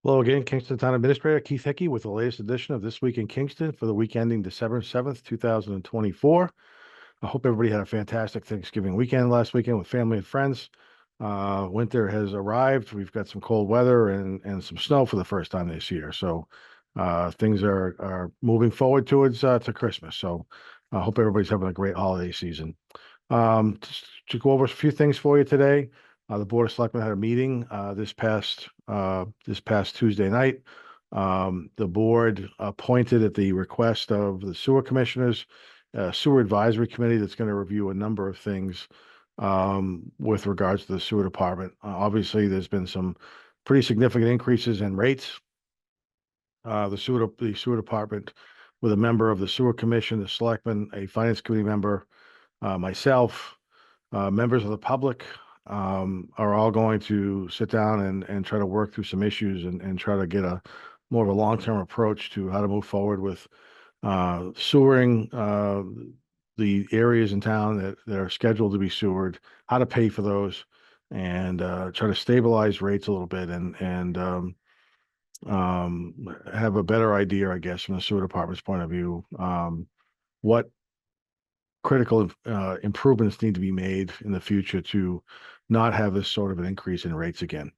Hello again, Kingston Town Administrator Keith Hickey with the latest edition of This Week in Kingston for the week ending December 7th, 2024. I hope everybody had a fantastic Thanksgiving weekend last weekend with family and friends. Winter has arrived. We've got some cold weather and some snow for the first time this year. So things are moving forward towards to Christmas. So I hope everybody's having a great holiday season. Just to go over a few things for you today. The Board of Selectmen had a meeting this past Tuesday night. The board appointed at the request of the sewer commissioners, a sewer advisory committee that's going to review a number of things with regards to the sewer department. Obviously, there's been some pretty significant increases in rates. The sewer department, with a member of the sewer commission, the selectmen, a finance committee member, myself, members of the public, are all going to sit down and try to work through some issues and try to get a more of a long-term approach to how to move forward with sewering the areas in town that are scheduled to be sewered, how to pay for those, and try to stabilize rates a little bit and have a better idea, I guess, from the sewer department's point of view, what critical improvements need to be made in the future to not have this sort of an increase in rates again.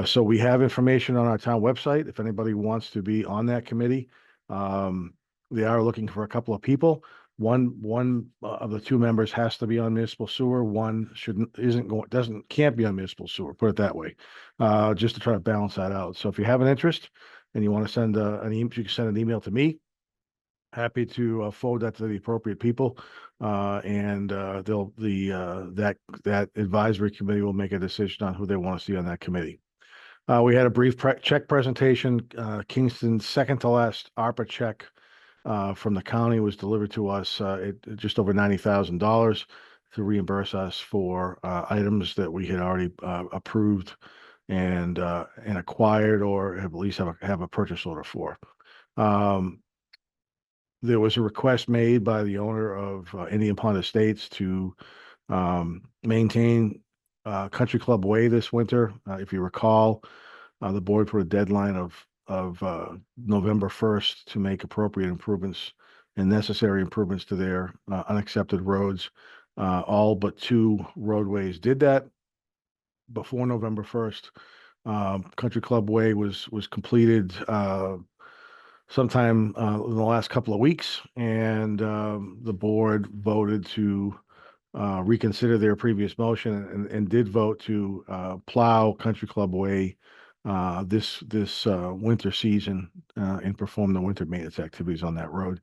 So we have information on our town website. If anybody wants to be on that committee, they are looking for a couple of people. One of the two members has to be on municipal sewer. One can't be on municipal sewer. Put it that way, just to try to balance that out. So if you have an interest and you want to send an email, you can send an email to me. Happy to forward that to the appropriate people, and that advisory committee will make a decision on who they want to see on that committee. We had a brief check presentation. Kingston's second to last ARPA check from the county was delivered to us at just over $90,000 to reimburse us for items that we had already approved and acquired or at least have a purchase order for. There was a request made by the owner of Indian Pond Estates to maintain Country Club Way this winter. If you recall, the board put a deadline of November 1st to make appropriate improvements and necessary improvements to their unaccepted roads. All but two roadways did that before November 1st. Country Club Way was completed sometime in the last couple of weeks, and the board voted to reconsider their previous motion and did vote to plow Country Club Way this winter season and perform the winter maintenance activities on that road.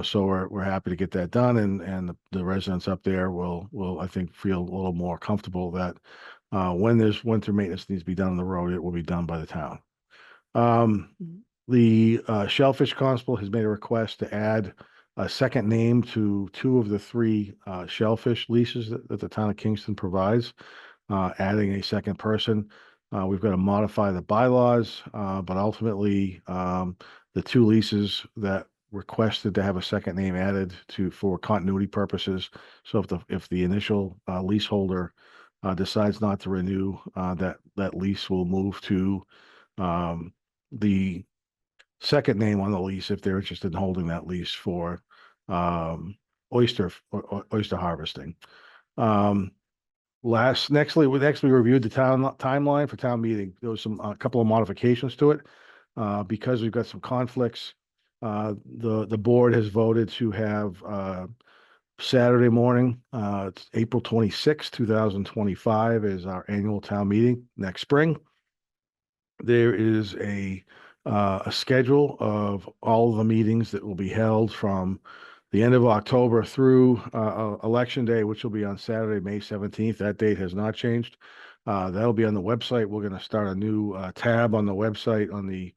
So we're happy to get that done, and the residents up there will I think feel a little more comfortable that when there's winter maintenance needs to be done on the road, it will be done by the town. The Shellfish Constable has made a request to add a second name to two of the three shellfish leases that the town of Kingston provides, adding a second person. We've got to modify the bylaws, but ultimately the two leases that requested to have a second name added for continuity purposes. So if the initial leaseholder decides not to renew, that lease will move to the second name on the lease if they're interested in holding that lease for oyster harvesting. Next we reviewed the timeline for town meeting. There was a couple of modifications to it because we've got some conflicts. The board has voted to have Saturday morning, it's April 26, 2025, is our annual town meeting next spring. There is a schedule of all of the meetings that will be held from the end of October through Election Day, which will be on Saturday, May 17th. That date has not changed. That'll be on the website. We're going to start a new tab on the website on the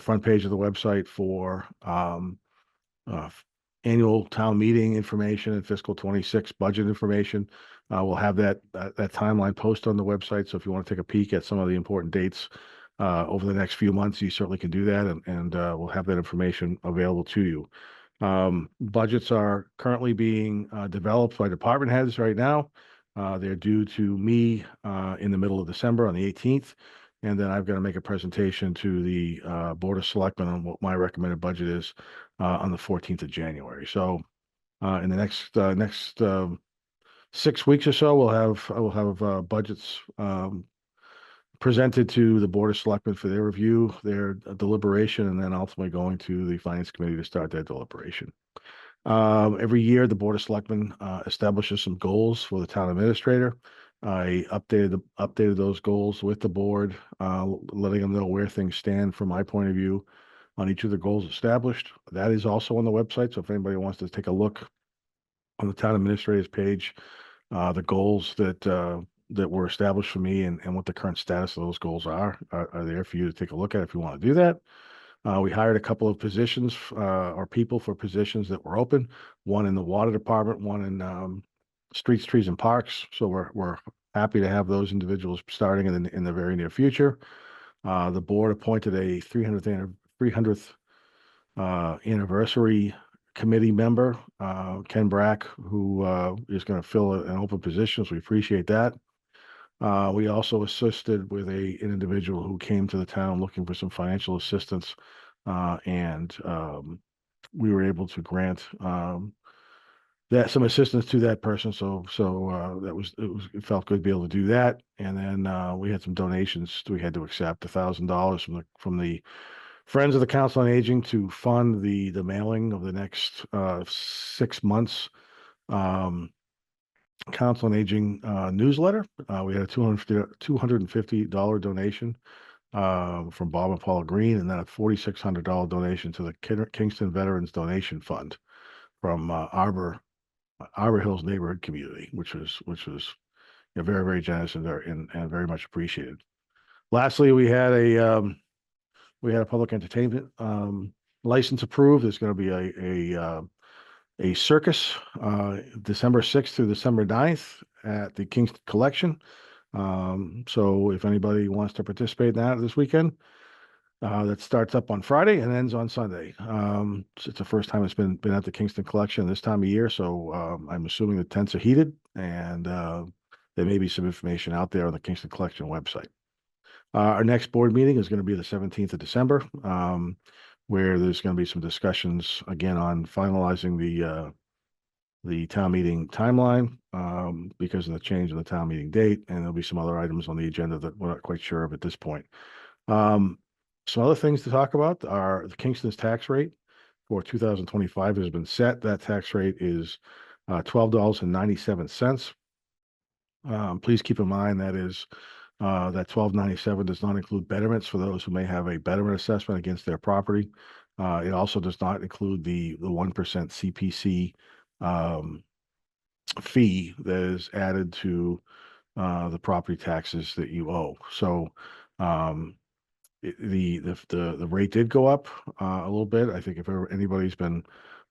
front page of the website for annual town meeting information and fiscal 26 budget information. We'll have that timeline posted on the website. So if you want to take a peek at some of the important dates over the next few months, you certainly can do that, and we'll have that information available to you. Budgets are currently being developed by department heads right now. They're due to me in the middle of December on the 18th. And then I've got to make a presentation to the Board of Selectmen on what my recommended budget is on the 14th of January. So in the next 6 weeks or so, I will have budgets presented to the Board of Selectmen for their review, their deliberation, and then ultimately going to the Finance Committee to start their deliberation. Every year, the Board of Selectmen establishes some goals for the town administrator. I updated those goals with the board, letting them know where things stand from my point of view on each of the goals established. That is also on the website. So if anybody wants to take a look on the town administrator's page, the goals that were established for me and what the current status of those goals are there for you to take a look at if you want to do that. We hired a couple of positions or people for positions that were open, one in the water department, one in streets, trees, and parks. So we're happy to have those individuals starting in the very near future. The board appointed a 300th anniversary committee member, Ken Brack, who is going to fill an open position. So we appreciate that. We also assisted with an individual who came to the town looking for some financial assistance, and we were able to grant that some assistance to that person. So it felt good to be able to do that. And then we had some donations we had to accept, $1,000 from the Friends of the Council on Aging to fund the mailing of the next 6 months. Council on Aging newsletter. We had a $250 donation from Bob and Paula Green, and then a $4,600 donation to the Kingston Veterans Donation Fund from Arbor Hills Neighborhood Community, which was very, very generous and very much appreciated. Lastly, we had a public entertainment license approved. There's going to be a circus December 6th through December 9th at the Kingston Collection. So if anybody wants to participate in that this weekend, that starts up on Friday and ends on Sunday. It's the first time it's been at the Kingston Collection this time of year, so I'm assuming the tents are heated, and there may be some information out there on the Kingston Collection website. Our next board meeting is going to be the 17th of December, where there's going to be some discussions again on finalizing the town meeting timeline because of the change in the town meeting date, and there'll be some other items on the agenda that we're not quite sure of at this point. Some other things to talk about are the Kingston's tax rate for 2025 has been set. That tax rate is $12.97. Please keep in mind that that $12.97 does not include betterments for those who may have a betterment assessment against their property. It also does not include the 1% CPC fee that is added to the property taxes that you owe. So the rate did go up a little bit. I think if anybody's been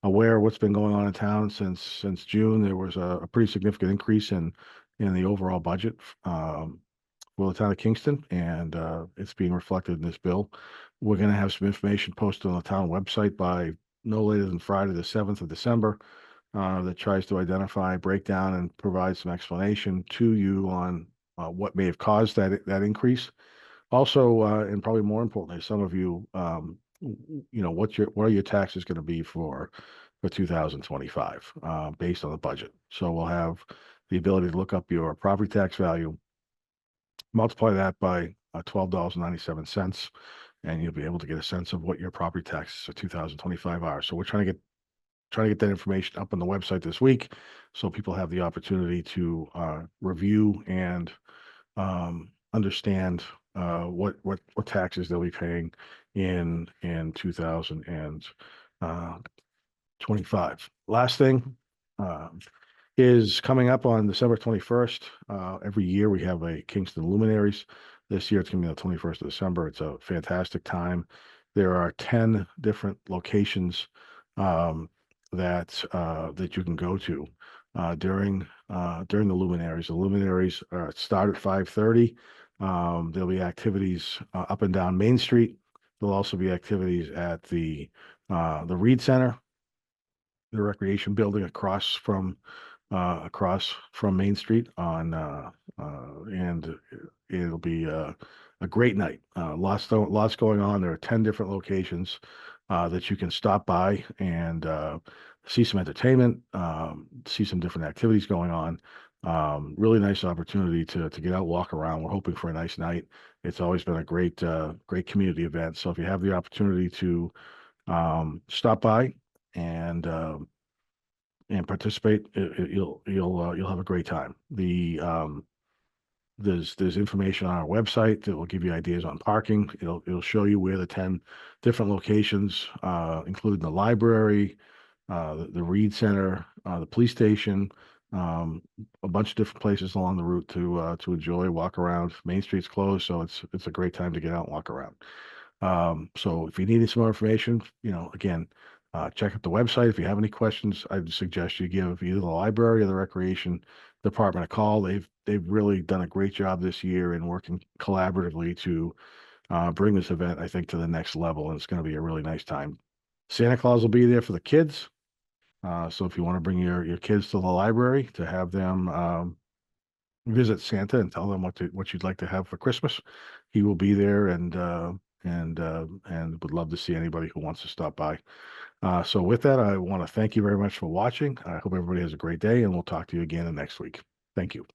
aware of what's been going on in town since June, there was a pretty significant increase in the overall budget for the town of Kingston, and it's being reflected in this bill. We're going to have some information posted on the town website by no later than Friday, the 7th of December, that tries to identify, break down, and provide some explanation to you on what may have caused that increase. Also, and probably more importantly, some of you, what are your taxes going to be for 2025 based on the budget. So we'll have the ability to look up your property tax value, multiply that by $12.97, and you'll be able to get a sense of what your property taxes for 2025 are. So we're trying to get that information up on the website this week, so people have the opportunity to review and understand what taxes they'll be paying in 2025. Last thing is coming up on December 21st. Every year we have a Kingston Luminaries. This year it's going to be the 21st of December. It's a fantastic time. There are 10 different locations that you can go to during the Luminaries. The Luminaries start at 5:30. There'll be activities up and down Main Street. There'll also be activities at the Reed Center, the recreation building across from across from Main Street and it'll be a great night. Lots going on. There are 10 different locations that you can stop by and see some entertainment, see some different activities going on. Really nice opportunity to get out, walk around. We're hoping for a nice night. It's always been a great community event. So if you have the opportunity to stop by and participate, you'll have a great time. There's information on our website that will give you ideas on parking. It'll show you where the 10 different locations, including the library, the Reed Center, the police station, a bunch of different places along the route to enjoy, walk around. Main Street's closed, so it's a great time to get out and walk around. So if you need some more information, again, check out the website. If you have any questions, I'd suggest you give either the library or the recreation department a call. They've really done a great job this year in working collaboratively to bring this event, I think, to the next level, and it's going to be a really nice time. Santa Claus will be there for the kids. So if you want to bring your kids to the library to have them visit Santa and tell them what you'd like to have for Christmas, he will be there and would love to see anybody who wants to stop by. So with that, I want to thank you very much for watching. I hope everybody has a great day, and we'll talk to you again next week. Thank you.